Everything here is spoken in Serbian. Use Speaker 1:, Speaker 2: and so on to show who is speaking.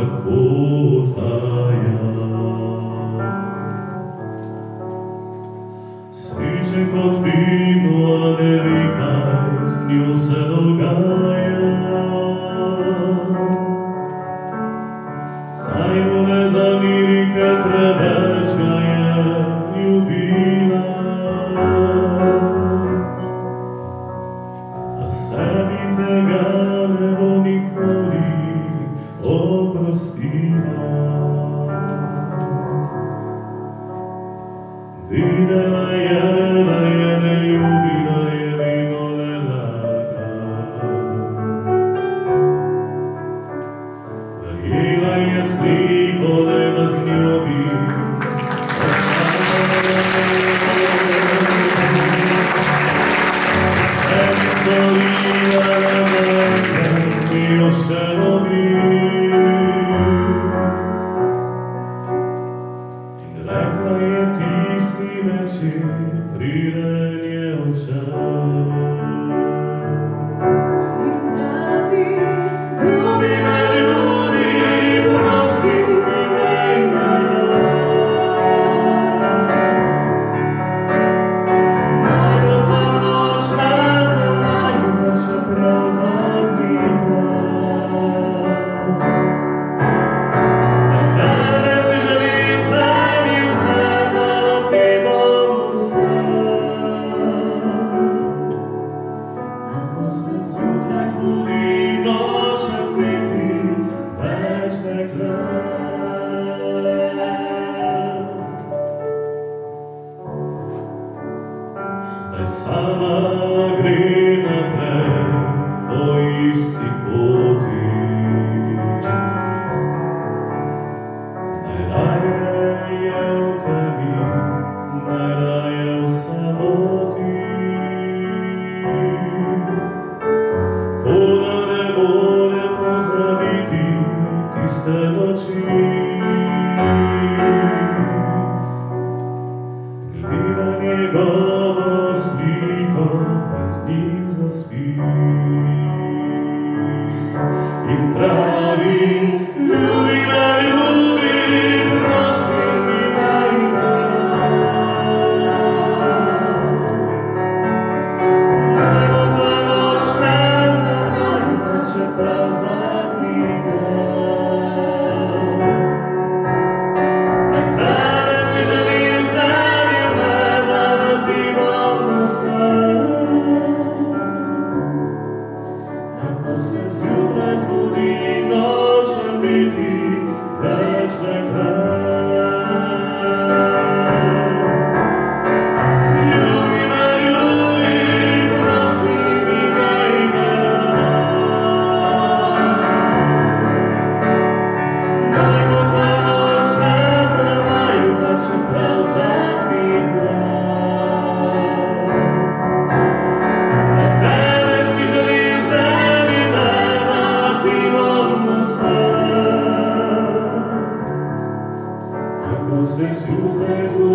Speaker 1: takotaja. Sviđe kod vino, a ne vikaj, s nju se dogaja. Sajmo ne zamiri, kad prevečka je ljubila. A sebi tega ne bo nikoli oprostila. Videla je da je ne ljubi, da je vino ne laga. Verjela je slipo, ne da zljubi. Sebi stvorila ne mi još ne lobi. Rekla je tisti večer, prirenje očaj.
Speaker 2: I pravi, ljubi me, ljubi, prosim, imej me. Najbolja noć na zemlji, naša prazadnika. A tebe si želim samim znati Bogu sam. Ako se sutra zbudim, noć će biti večne kraj.
Speaker 1: Zdaj sama gre naprej po isti poti. Najraje je v tebi, najraje v samoti. Ko da ne more pozabiti tiste noči. Gleda njegovo sliko in z njim zaspi. In pravi, ljubi me, ljubi, prosim, imej me. Naj bo ta noč na zemlji, pa čeprav zadnjega. A danes ti želim samim dati Bogu sam. Ako se zjutraj zbudim, noč će biti večne kraj. Ljubi me, ljubi, prosim, imej me. Naj bo ta noč na zemlji, pa čeprav zadnjega. A tebe si želim samim dati Bogu sam. Ako se zjutraj zbudim,